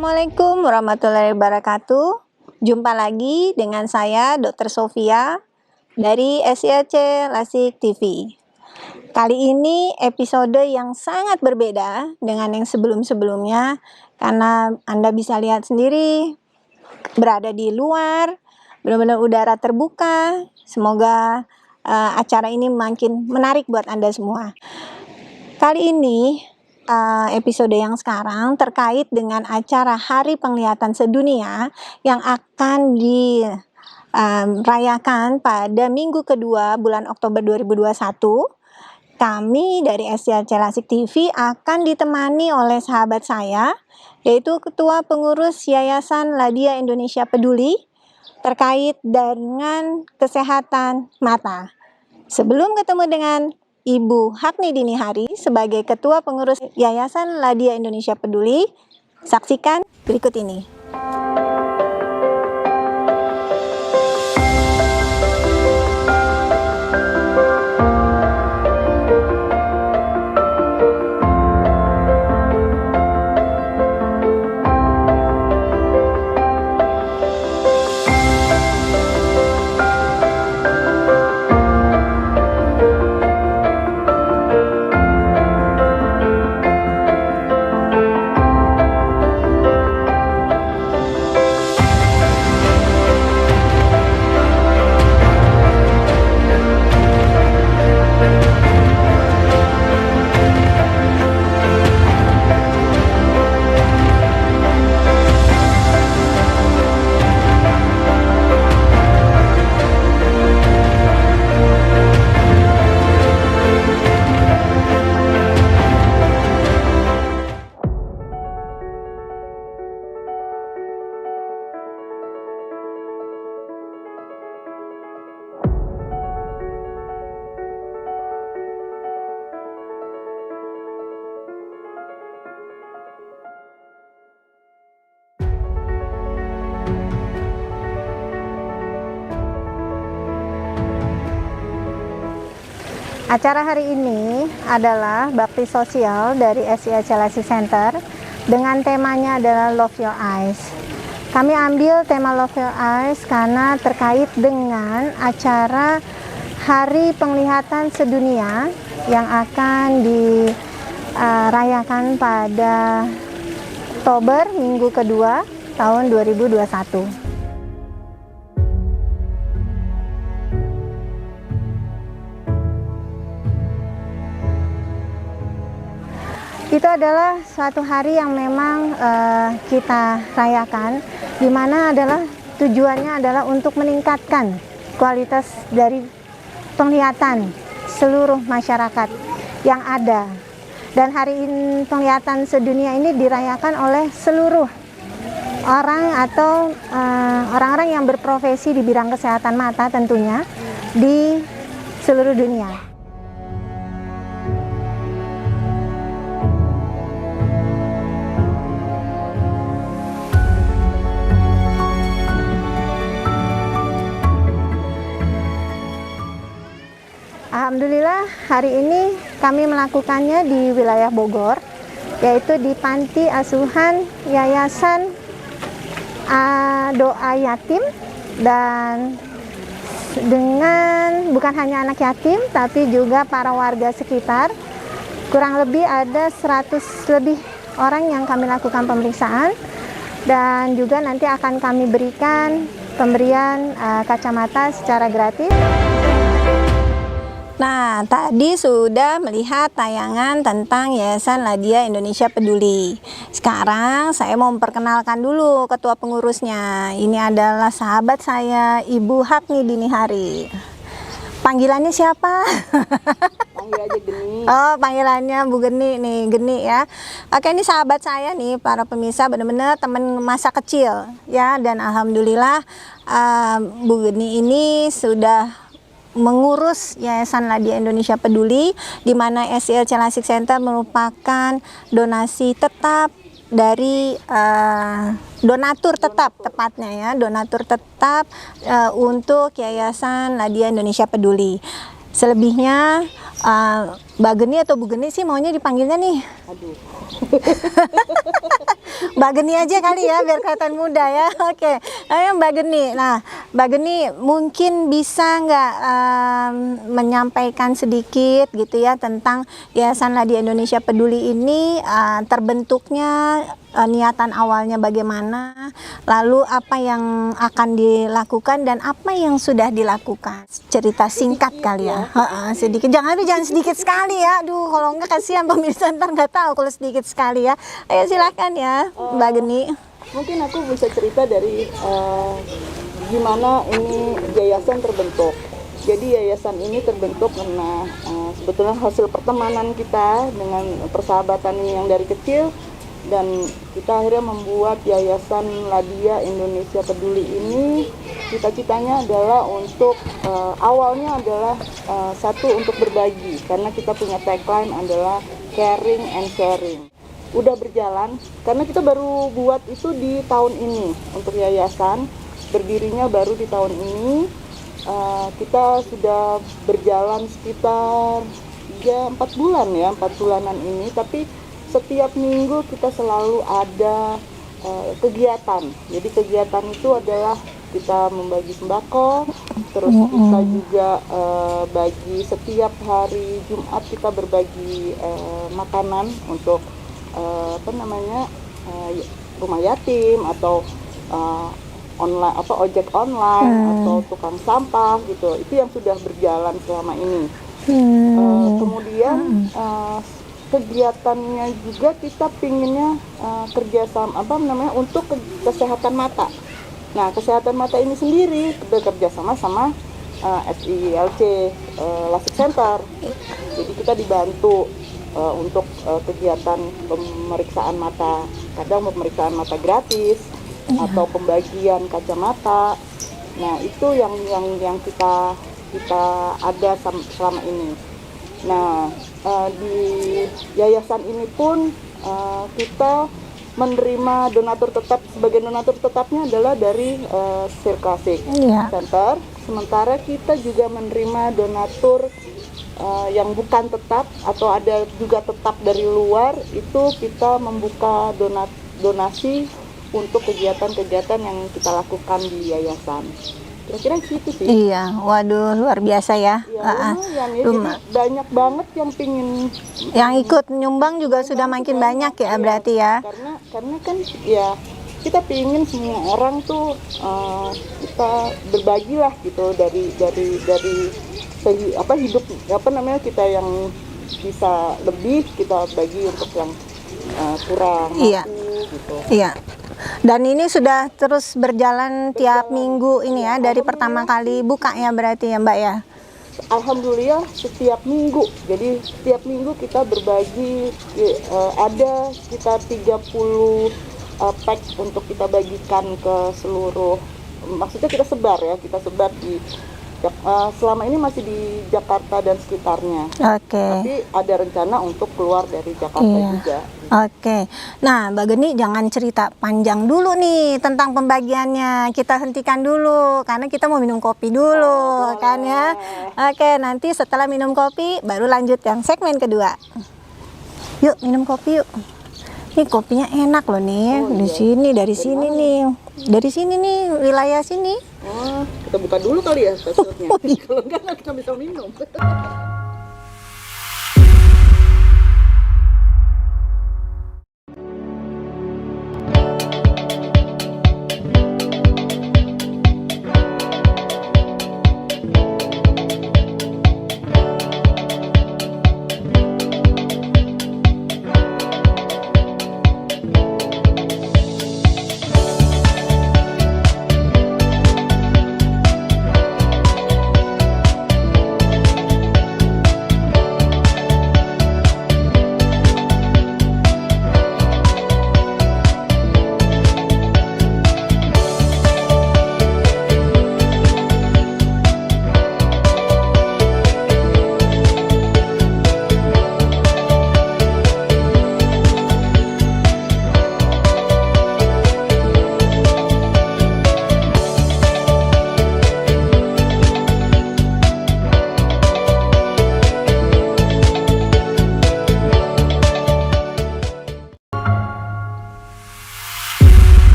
Assalamualaikum warahmatullahi wabarakatuh. Jumpa lagi dengan saya Dr. Sofia dari SIAC Lasik TV. Kali ini episode yang sangat berbeda dengan yang sebelum-sebelumnya karena Anda bisa lihat sendiri berada di luar, benar-benar udara terbuka. Semoga acara ini makin menarik buat Anda semua. Kali ini episode yang sekarang terkait dengan acara Hari Penglihatan Sedunia yang akan dirayakan pada minggu kedua bulan Oktober 2021. Kami dari SIAC Lasik TV akan ditemani oleh sahabat saya, yaitu Ketua Pengurus Yayasan Ladia Indonesia Peduli terkait dengan kesehatan mata. Sebelum ketemu dengan Ibu Hakni Dini Hari sebagai Ketua Pengurus Yayasan Ladia Indonesia Peduli, saksikan berikut ini. Acara hari ini adalah bakti sosial dari SIAC Lasik Center dengan temanya adalah Love Your Eyes. Kami ambil tema Love Your Eyes karena terkait dengan acara Hari Penglihatan Sedunia yang akan dirayakan pada Oktober minggu kedua tahun 2021. Itu adalah suatu hari yang memang kita rayakan, di mana adalah tujuannya adalah untuk meningkatkan kualitas dari penglihatan seluruh masyarakat yang ada. Dan hari penglihatan sedunia ini dirayakan oleh seluruh orang atau orang-orang yang berprofesi di bidang kesehatan mata tentunya di seluruh dunia. Alhamdulillah hari ini kami melakukannya di wilayah Bogor, yaitu di Panti Asuhan Yayasan Doa Yatim, dan dengan bukan hanya anak yatim tapi juga para warga sekitar. Kurang lebih ada 100 lebih orang yang kami lakukan pemeriksaan, dan juga nanti akan kami berikan pemberian kacamata secara gratis. Nah, tadi sudah melihat tayangan tentang Yayasan Ladia Indonesia Peduli. Sekarang saya mau memperkenalkan dulu ketua pengurusnya. Ini adalah sahabat saya, Ibu Hakni Dini Hari. Panggilannya siapa? Panggil aja Geni. Oh, panggilannya Bu Geni nih, Geni ya. Oke, ini sahabat saya nih, para pemirsa, benar-benar teman masa kecil ya. Dan alhamdulillah Bu Geni ini sudah mengurus Yayasan Ladia Indonesia Peduli, di mana SIAC Lasik Center merupakan donasi tetap dari donatur tetap, tepatnya ya, donatur tetap untuk Yayasan Ladia Indonesia Peduli. Selebihnya Mbak Geni atau Bu Geni sih maunya dipanggilnya nih? Aduh. Mbak Geni aja kali ya biar kelihatan muda ya. Oke, ayo Mbak Geni. Nah, Mbak Geni mungkin bisa nggak menyampaikan sedikit gitu ya tentang Yayasan Ladi Indonesia Peduli ini terbentuknya, niatan awalnya bagaimana, lalu apa yang akan dilakukan dan apa yang sudah dilakukan. Cerita singkat kali ya. Sedikit, jangan sedikit sekali ya. Aduh, kalau enggak kasihan pemirsa ntar nggak tahu kalau sedikit sekali ya. Ayo silakan ya Mbak Geni. Mungkin aku bisa cerita dari gimana ini yayasan terbentuk. Jadi yayasan ini terbentuk karena sebetulnya hasil pertemanan kita dengan persahabatan ini yang dari kecil, dan kita akhirnya membuat Yayasan Ladia Indonesia Peduli ini. Cita-citanya adalah untuk awalnya adalah satu, untuk berbagi, karena kita punya tagline adalah caring and sharing. Udah berjalan karena kita baru buat itu di tahun ini. Untuk yayasan berdirinya baru di tahun ini. Kita sudah berjalan sekitar 4 bulan ya, 4 bulanan ini, tapi setiap minggu kita selalu ada kegiatan. Jadi kegiatan itu adalah kita membagi sembako, terus kita juga bagi setiap hari Jumat kita berbagi makanan untuk rumah yatim atau online ojek online atau tukang sampah gitu. Itu yang sudah berjalan selama ini. Kemudian kegiatannya juga kita pinginnya kerjasama untuk kesehatan mata. Nah, kesehatan mata ini sendiri bekerja sama SILC LASIK Center. Jadi kita dibantu untuk kegiatan pemeriksaan mata, kadang pemeriksaan mata gratis atau pembagian kacamata. Nah, itu yang kita ada selama ini. Nah, di yayasan ini pun kita menerima donatur tetap. Sebagai donatur tetapnya adalah dari Sirklasik Center. Sementara kita juga menerima donatur yang bukan tetap atau ada juga tetap dari luar. Itu kita membuka donasi untuk kegiatan-kegiatan yang kita lakukan di yayasan. Kira-kira gitu sih. Iya, waduh luar biasa ya. Lumayan ya, jadi banyak banget yang pingin. Yang ikut nyumbang juga sudah makin banyak ya, berarti ya. Karena kan ya kita pingin semua orang tuh kita berbagilah gitu dari hidup kita yang bisa lebih kita bagi untuk yang kurang mampu gitu. Iya. Dan ini sudah terus berjalan tiap minggu ini ya, dari pertama kali buka ya berarti ya Mbak ya? Alhamdulillah setiap minggu. Jadi setiap minggu kita berbagi, ada sekitar 30 pack untuk kita bagikan ke seluruh, maksudnya kita sebar di selama ini masih di Jakarta dan sekitarnya. Tapi ada rencana untuk keluar dari Jakarta juga. Nah Mbak Geni jangan cerita panjang dulu nih tentang pembagiannya. Kita hentikan dulu karena kita mau minum kopi dulu kan ya. Nanti setelah minum kopi baru lanjut yang segmen kedua. Yuk minum kopi yuk. Ini kopinya enak loh nih. Dari sini nih wilayah sini. Kita buka dulu kali ya passwordnya. Kalau enggak kita bisa minum.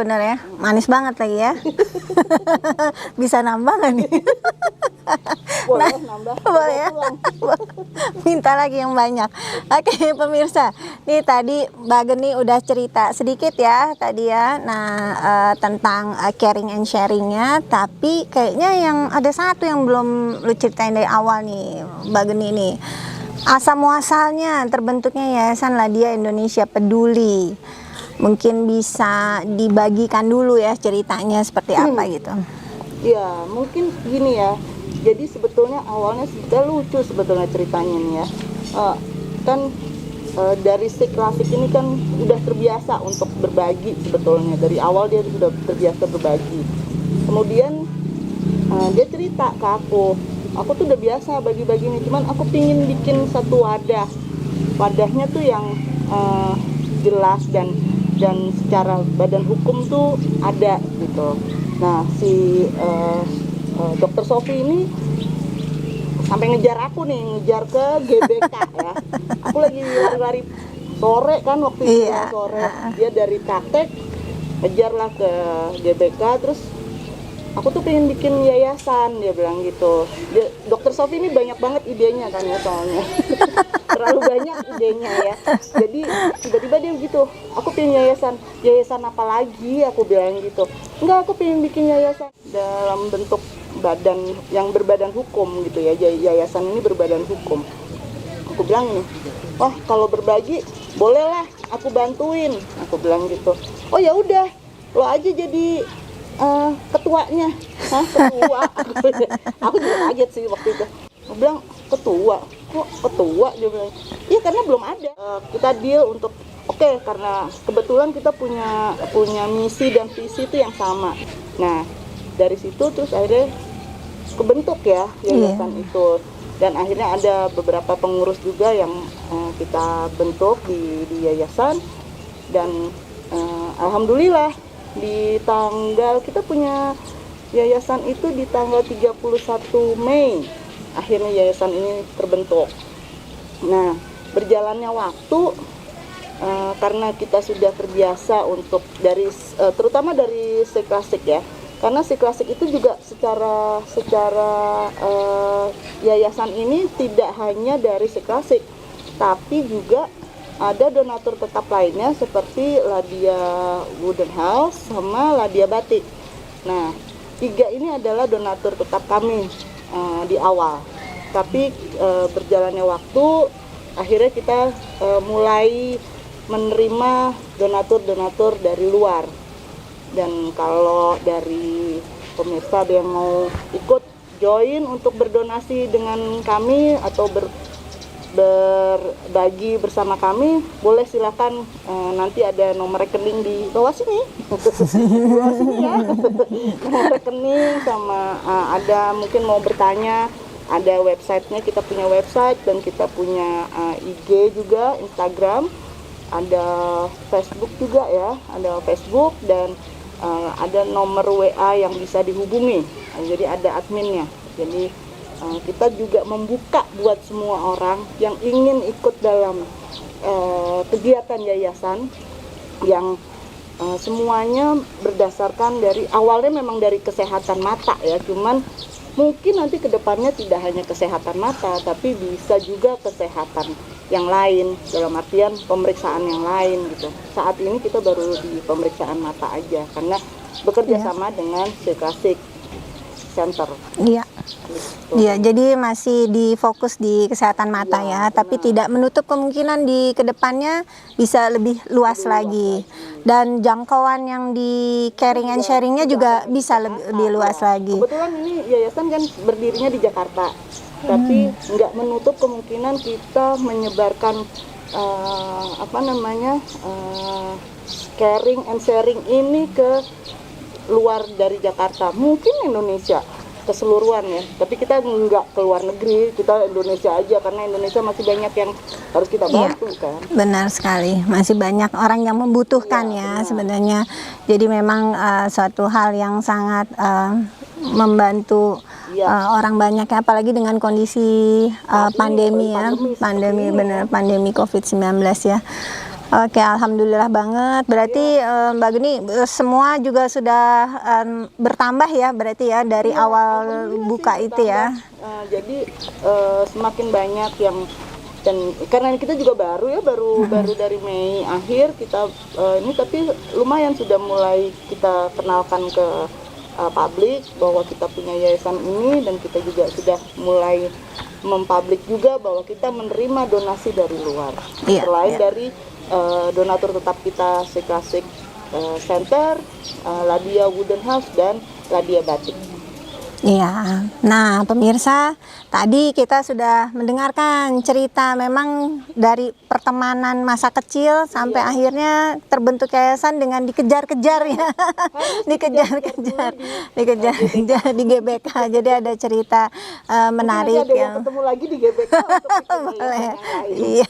bener ya. Manis banget lagi ya. Bisa nambah nggak nih? Boleh nambah. Boleh ya? Pulang. Minta lagi yang banyak. Oke pemirsa, nih tadi Mbak Geni udah cerita sedikit ya tadi ya. Nah tentang caring and sharingnya. Tapi kayaknya yang ada satu yang belum lu ceritain dari awal nih Mbak Geni nih. Asal muasalnya terbentuknya Yayasan Ladia Indonesia Peduli. Mungkin bisa dibagikan dulu ya ceritanya seperti apa gitu. Ya mungkin gini ya. Jadi sebetulnya awalnya sudah lucu sebetulnya ceritanya nih ya. Kan dari si klasik ini kan udah terbiasa untuk berbagi sebetulnya. Dari awal dia sudah terbiasa berbagi. Kemudian dia cerita ke aku tuh udah biasa bagi-bagi nih. Cuman aku pingin bikin satu wadahnya tuh yang jelas dan secara badan hukum tuh ada gitu. Nah si Dokter Sofi ini sampai ngejar aku nih, ngejar ke GBK ya. Aku lagi lari-lari sore kan waktu itu Iya. sore. Dia dari praktek ngejarlah ke GBK, terus aku tuh pengen bikin yayasan, dia bilang gitu. Dokter Sofi ini banyak banget idenya kan ya soalnya. Terlalu banyak idenya ya. Jadi tiba-tiba dia gitu, aku pengen yayasan apa lagi, aku bilang gitu. Enggak, aku pengen bikin yayasan dalam bentuk badan yang berbadan hukum gitu ya. Yayasan ini berbadan hukum. Aku bilang nih, wah kalau berbagi bolehlah, aku bantuin, aku bilang gitu. Oh ya udah, lo aja jadi ketuanya. Hah, ketua? Aku juga kaget sih waktu itu. Aku bilang ketua, kok ketua? Dia bilang, iya karena belum ada. Kita deal untuk oke, karena kebetulan kita punya misi dan visi itu yang sama. Nah dari situ terus akhirnya kebentuk ya yayasan itu, dan akhirnya ada beberapa pengurus juga yang kita bentuk di yayasan, dan alhamdulillah di tanggal kita punya yayasan itu di tanggal 31 Mei akhirnya yayasan ini terbentuk. Nah berjalannya waktu karena kita sudah terbiasa untuk terutama dari si klasik ya, karena si klasik itu juga secara yayasan ini tidak hanya dari si klasik, tapi juga ada donatur tetap lainnya seperti Ladia Wooden House sama Ladia Batik. Nah, 3 ini adalah donatur tetap kami di awal. Tapi berjalannya waktu, akhirnya kita mulai menerima donatur-donatur dari luar. Dan kalau dari pemirsa ada yang mau ikut join untuk berdonasi dengan kami atau berbagi bersama kami, boleh silakan, nanti ada nomor rekening di bawah sini. Bawah sini ya. Nomor rekening sama ada mungkin mau bertanya, ada websitenya, kita punya website dan kita punya IG juga, Instagram, ada Facebook juga ya, ada Facebook dan ada nomor WA yang bisa dihubungi. Jadi ada adminnya. Jadi kita juga membuka buat semua orang yang ingin ikut dalam kegiatan yayasan yang semuanya berdasarkan dari awalnya memang dari kesehatan mata ya, cuman mungkin nanti kedepannya tidak hanya kesehatan mata tapi bisa juga kesehatan yang lain, dalam artian pemeriksaan yang lain gitu. Saat ini kita baru di pemeriksaan mata aja karena bekerja sama dengan Klasik Center. Iya. Iya, jadi masih difokus di kesehatan mata ya, tapi tidak menutup kemungkinan di kedepannya bisa lebih luas lagi. Dan jangkauan yang di caring and sharingnya juga bisa lebih luas lagi. Kebetulan ini yayasan kan berdirinya di Jakarta, tapi nggak menutup kemungkinan kita menyebarkan caring and sharing ini ke luar dari Jakarta, mungkin Indonesia keseluruhan ya, tapi kita nggak ke luar negeri, kita Indonesia aja karena Indonesia masih banyak yang harus kita bantu kan. Benar sekali, masih banyak orang yang membutuhkan ya sebenarnya. Jadi memang suatu hal yang sangat membantu orang banyak ya, apalagi dengan kondisi pandemi ya, pandemi COVID-19 ya. Oke, alhamdulillah banget. Berarti Mbak Geni semua juga sudah bertambah ya, berarti ya dari Iya, awal alhamdulillah buka sih itu ya. bertambah. Jadi semakin banyak yang, dan karena kita juga baru ya, baru dari Mei akhir kita ini, tapi lumayan sudah mulai kita kenalkan ke publik bahwa kita punya yayasan ini, dan kita juga sudah mulai mempublik juga bahwa kita menerima donasi dari luar. Iya, Selain iya. dari donatur tetap kita Klasik Center, Ladia Wooden House, dan Ladia Batik. Iya, nah pemirsa, tadi kita sudah mendengarkan cerita memang dari pertemanan masa kecil sampai akhirnya terbentuk yayasan dengan dikejar-kejar ya, dikejar-kejar di GBK. Jadi ada cerita menarik Mungkin nanti ada yang yang ketemu lagi di GBK untuk bikin yayasan yang lain. iya.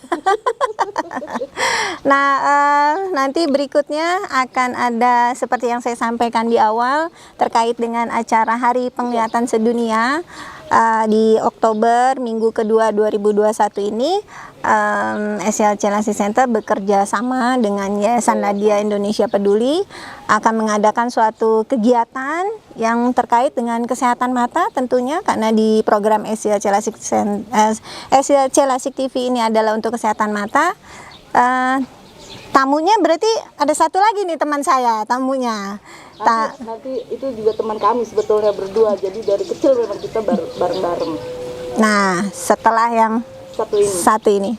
Nah, nanti berikutnya akan ada seperti yang saya sampaikan di awal terkait dengan acara Hari Penglihatan Sedunia di Oktober minggu kedua 2021 ini. SLC Lasik Center bekerja sama dengan Yayasan Ladia Indonesia Peduli akan mengadakan suatu kegiatan yang terkait dengan kesehatan mata tentunya, karena di program SLC Lasik TV ini adalah untuk kesehatan mata. Tamunya berarti ada satu lagi nih teman saya tamunya. Nanti itu juga teman kami sebetulnya berdua, jadi dari kecil memang kita bareng-bareng. Nah, setelah yang satu ini.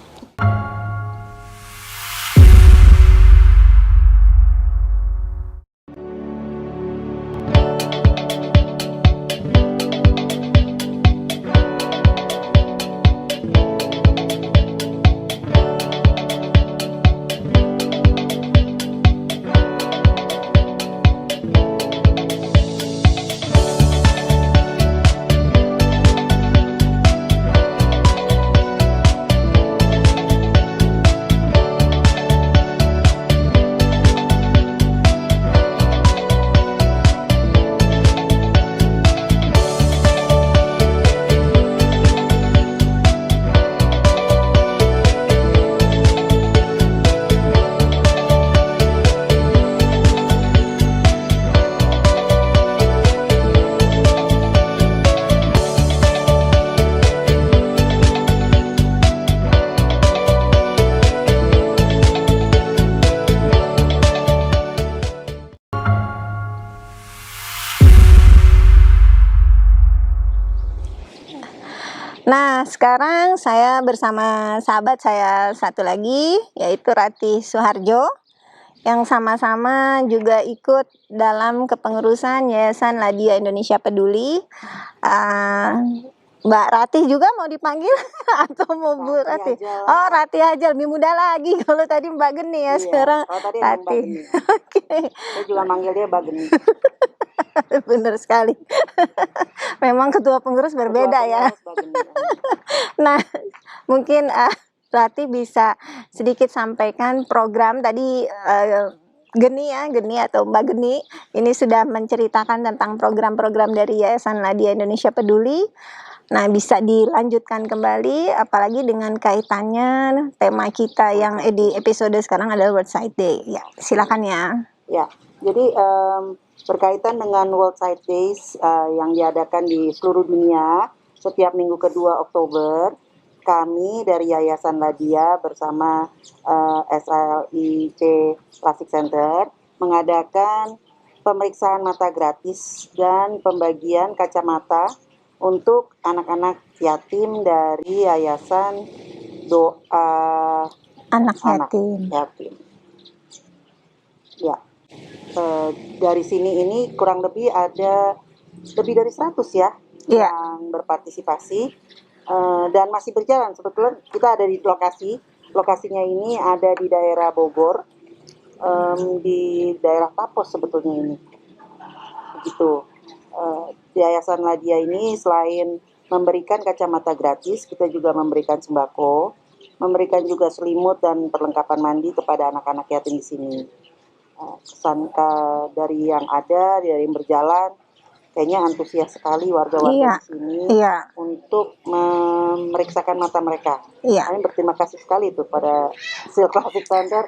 Nah, sekarang saya bersama sahabat saya satu lagi, yaitu Ratih Suharjo, yang sama-sama juga ikut dalam kepengurusan Yayasan Ladia Indonesia Peduli. Mbak Ratih juga mau dipanggil atau mau Bu Ratih? Oh, Ratih aja, lebih muda lagi. Kalau tadi Mbak Geni ya, sekarang Ratih. Oke. Saya juga manggil dia Mbak Geni. Benar sekali. Memang ketua pengurus berbeda ya. Nah, mungkin Ratih bisa sedikit sampaikan program tadi. Geni atau Mbak Geni ini sudah menceritakan tentang program-program dari Yayasan Ladia Indonesia Peduli. Nah, bisa dilanjutkan kembali apalagi dengan kaitannya tema kita yang di episode sekarang adalah World Sight Day. Ya, silakan ya. Ya, jadi berkaitan dengan World Sight Days yang diadakan di seluruh dunia setiap minggu kedua Oktober, kami dari Yayasan Ladia bersama SLIC Klasik Center mengadakan pemeriksaan mata gratis dan pembagian kacamata untuk anak-anak yatim dari Yayasan Doa Anak Yatim. Ya, dari sini ini kurang lebih ada lebih dari 100 ya yang berpartisipasi dan masih berjalan. Sebetulnya kita ada di lokasinya ini ada di daerah Bogor, di daerah Tapos sebetulnya ini. Begitu. Yayasan Ladia ini selain memberikan kacamata gratis, kita juga memberikan sembako, memberikan juga selimut dan perlengkapan mandi kepada anak-anak yatim di sini. Kesan dari yang ada, dari yang berjalan, kayaknya antusias sekali warga-warga Iya, di sini iya, untuk memeriksakan mata mereka. iya, Kami berterima kasih sekali itu pada Silk Plastic Center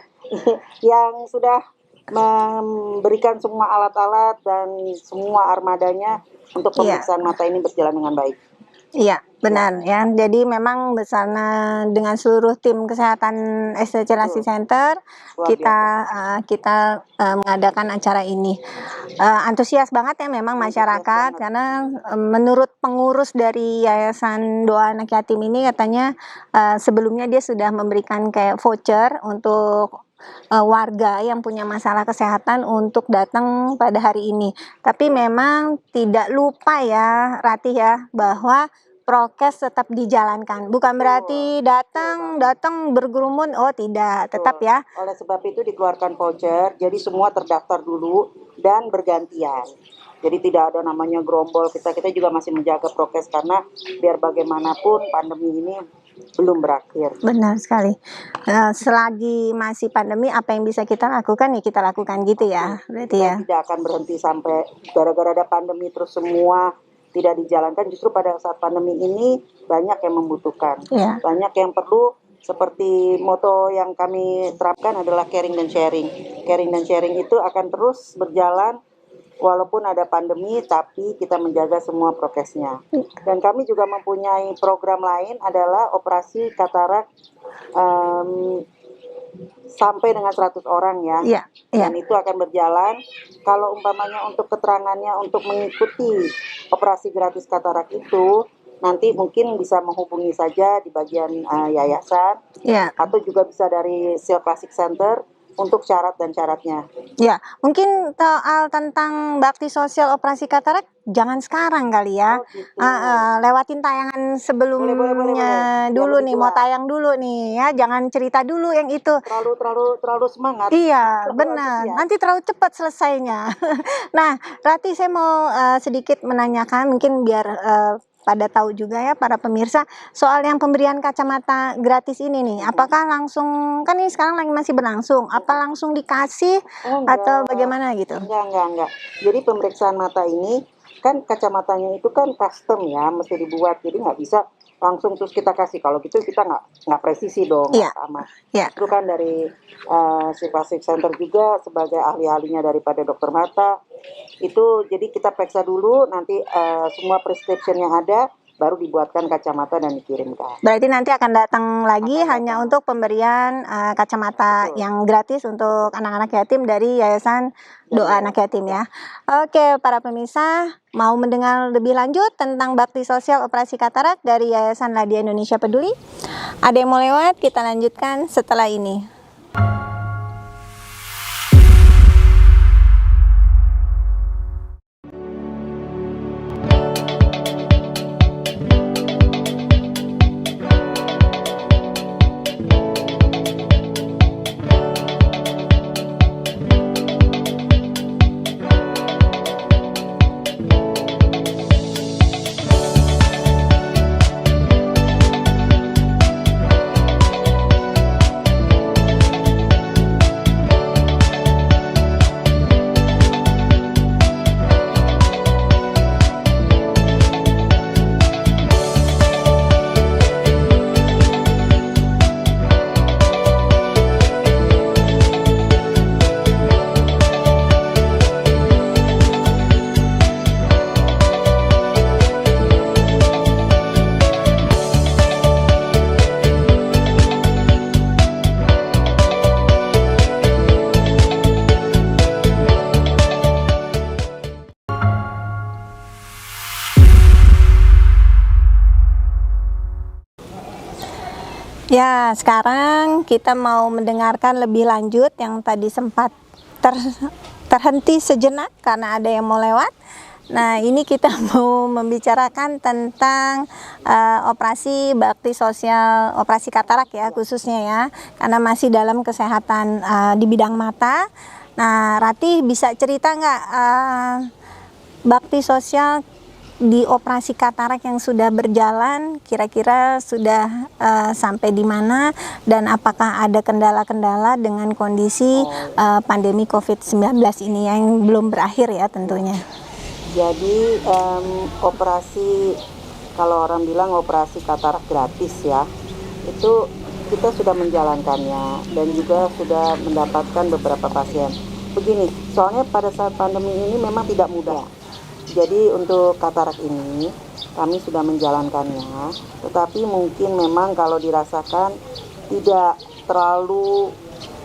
yang sudah memberikan semua alat-alat dan semua armadanya untuk iya. pemeriksaan mata ini berjalan dengan baik. Iya, benar ya. Jadi memang bersama dengan seluruh tim kesehatan STC Lasi Center Luar kita mengadakan acara ini. Antusias banget ya memang masyarakat karena menurut pengurus dari Yayasan Doa Anak Yatim ini katanya sebelumnya dia sudah memberikan kayak voucher untuk warga yang punya masalah kesehatan untuk datang pada hari ini. Tapi memang tidak lupa ya Ratih ya bahwa prokes tetap dijalankan. Bukan berarti datang berkerumun, oh tidak, tetap ya. Oleh sebab itu dikeluarkan voucher, jadi semua terdaftar dulu dan bergantian. Jadi tidak ada namanya gerombol, kita juga masih menjaga prokes karena biar bagaimanapun pandemi ini belum berakhir. Benar sekali. Selagi masih pandemi, apa yang bisa kita lakukan ya kita lakukan gitu ya, berarti ya. Tidak akan berhenti sampai gara-gara ada pandemi terus semua tidak dijalankan. Justru pada saat pandemi ini banyak yang membutuhkan, banyak yang perlu. Seperti moto yang kami terapkan adalah caring dan sharing. Caring dan sharing itu akan terus berjalan walaupun ada pandemi, tapi kita menjaga semua prokesnya. Dan kami juga mempunyai program lain adalah operasi katarak sampai dengan 100 orang ya. Dan itu akan berjalan. Kalau umpamanya untuk keterangannya untuk mengikuti operasi gratis katarak itu, nanti mungkin bisa menghubungi saja di bagian yayasan, atau juga bisa dari Silk Plastic Center untuk syarat dan syaratnya. Ya, mungkin soal tentang bakti sosial operasi katarak jangan sekarang kali ya. Lewatin tayangan sebelumnya boleh. dulu nih, mau tayang dulu nih ya. Jangan cerita dulu yang itu. Terlalu semangat. Iya, benar. Nanti terlalu cepat selesainya. Nah, Rati, saya mau sedikit menanyakan mungkin biar pada tahu juga ya para pemirsa soal yang pemberian kacamata gratis ini nih. Apakah langsung, kan ini sekarang lagi masih berlangsung, apa langsung dikasih atau bagaimana gitu? Enggak. Jadi pemeriksaan mata ini kan kacamatanya itu kan custom ya, mesti dibuat. Jadi nggak bisa langsung terus kita kasih. Kalau gitu kita nggak presisi dong, sama. Itu kan dari Silk Plastic Center juga sebagai ahli-ahlinya daripada dokter mata. Itu jadi kita periksa dulu, nanti semua prescription yang ada baru dibuatkan kacamata dan dikirimkan. Berarti nanti akan datang lagi hanya untuk pemberian kacamata yang gratis untuk anak-anak yatim dari Yayasan Doa Anak Yatim ya. Oke, para pemirsa, mau mendengar lebih lanjut tentang bakti sosial operasi katarak dari Yayasan Ladia Indonesia Peduli? Ada yang mau lewat? Kita lanjutkan setelah ini. Ya, sekarang kita mau mendengarkan lebih lanjut yang tadi sempat terhenti sejenak karena ada yang mau lewat. Nah, ini kita mau membicarakan tentang operasi bakti sosial, operasi katarak ya khususnya ya, karena masih dalam kesehatan di bidang mata. Nah, Rati bisa cerita nggak bakti sosial di operasi katarak yang sudah berjalan kira-kira sudah sampai di mana dan apakah ada kendala-kendala dengan kondisi pandemi COVID-19 ini yang belum berakhir ya tentunya. Jadi operasi, kalau orang bilang operasi katarak gratis ya, itu kita sudah menjalankannya dan juga sudah mendapatkan beberapa pasien. Begini, soalnya pada saat pandemi ini memang tidak mudah. Jadi untuk katarak ini kami sudah menjalankannya, tetapi mungkin memang kalau dirasakan tidak terlalu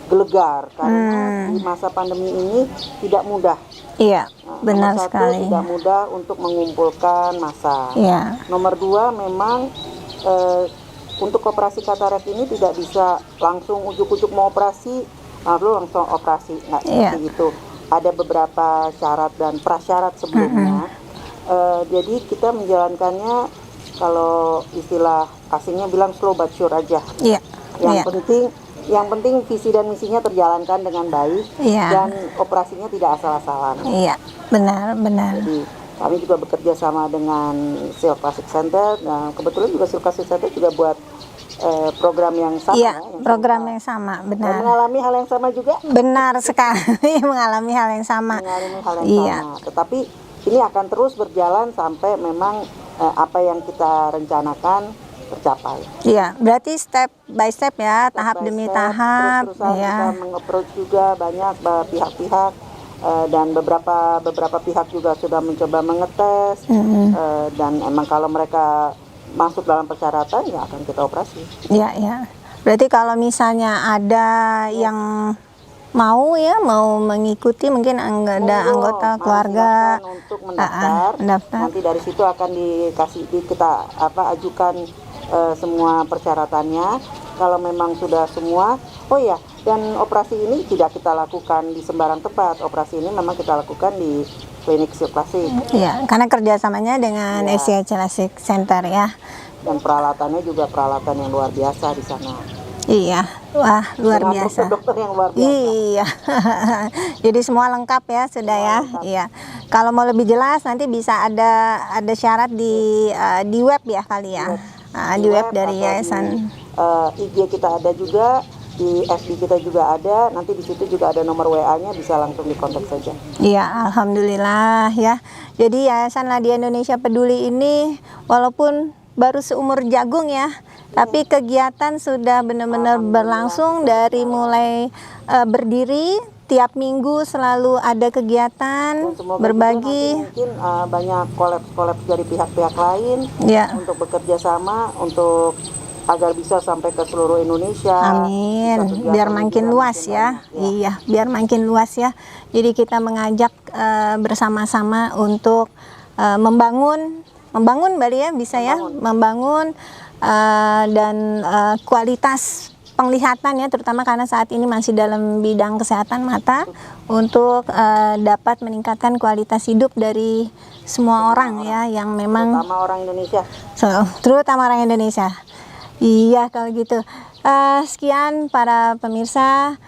gelegar karena di masa pandemi ini tidak mudah. Iya, benar Nomor satu, sekali. tidak mudah untuk mengumpulkan massa. Iya, Nomor dua, memang untuk operasi katarak ini tidak bisa langsung ujuk-ujuk mau operasi lalu langsung operasi, nggak seperti itu. Ada beberapa syarat dan prasyarat sebelumnya. Jadi kita menjalankannya, kalau istilah asingnya bilang slow but sure aja. iya, Yang penting visi dan misinya terjalankan dengan baik Iya. dan operasinya tidak asal-asalan. iya, benar. Jadi kami juga bekerja sama dengan Silk Plastic Center. Nah, kebetulan juga Silk Plastic Center juga buat program yang sama. Iya, yang program serupa. yang sama, Dan benar. mengalami hal yang sama juga. Benar sekali, mengalami hal yang sama. Mengalami hal yang Iya. sama. Tetapi ini akan terus berjalan sampai memang apa yang kita rencanakan tercapai. Iya, berarti step by step ya, tahap Step by demi step, tahap, terus-terusan ya. kita meng-approach juga banyak pihak-pihak dan beberapa pihak juga sudah mencoba mengetes dan emang kalau mereka masuk dalam persyaratan ya akan kita operasi. Iya, iya. Berarti kalau misalnya ada yang mau mengikuti, mungkin ada Monggo, anggota mari keluarga silakan untuk mendaftar. mendaftar. Nanti dari situ akan kita ajukan semua persyaratannya. Kalau memang sudah semua, oh ya, dan operasi ini tidak kita lakukan di sembarang tempat. Operasi ini memang kita lakukan di klinik Silk Plastic. Iya, karena kerjasamanya dengan Iya. SCA Plastic Center ya. Dan peralatannya juga peralatan yang luar biasa di sana. Iya, wah luar Dengan biasa. dokter-dokter yang luar biasa. Iya, jadi semua lengkap ya sudah ya. lengkap. Iya, kalau mau lebih jelas nanti bisa ada syarat di web ya kali ya. Di web dari atau yayasan. di, IG kita ada juga, di FB kita juga ada. Nanti di situ juga ada nomor WA-nya, bisa langsung dikontak saja. Iya, alhamdulillah ya. Jadi Yayasan Ladia Indonesia Peduli ini walaupun baru seumur jagung ya, tapi kegiatan sudah benar-benar berlangsung dari mulai berdiri. Tiap minggu selalu ada kegiatan Dan semoga juga berbagi. nanti mungkin banyak kolaps dari pihak-pihak lain Ya, untuk bekerja sama untuk agar bisa sampai ke seluruh Indonesia. amin. Bisa kegiatan Biar yang makin juga luas makin ya. banyak, ya. Iya, biar makin luas ya. Jadi kita mengajak bersama-sama untuk membangun Bali ya, bisa ya, membangun dan kualitas penglihatan ya, terutama karena saat ini masih dalam bidang kesehatan mata, untuk dapat meningkatkan kualitas hidup dari semua orang ya, yang memang Terutama orang Indonesia. terutama orang Indonesia. Iya kalau gitu. Sekian para pemirsa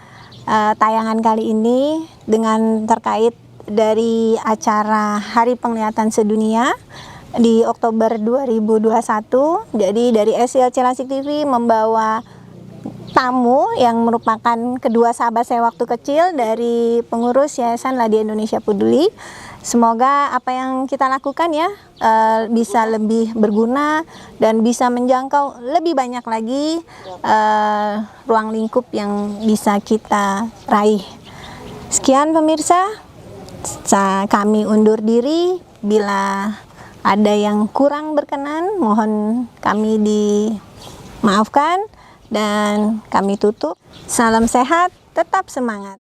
tayangan kali ini dengan terkait dari acara Hari Penglihatan Sedunia di Oktober 2021. Jadi dari SCA Plastic TV membawa tamu yang merupakan kedua sahabat saya waktu kecil dari pengurus Yayasan Ladia Indonesia Peduli. Semoga apa yang kita lakukan ya bisa lebih berguna dan bisa menjangkau lebih banyak lagi ruang lingkup yang bisa kita raih. Sekian pemirsa, kami undur diri. Bila ada yang kurang berkenan, mohon kami dimaafkan dan kami tutup. Salam sehat, tetap semangat.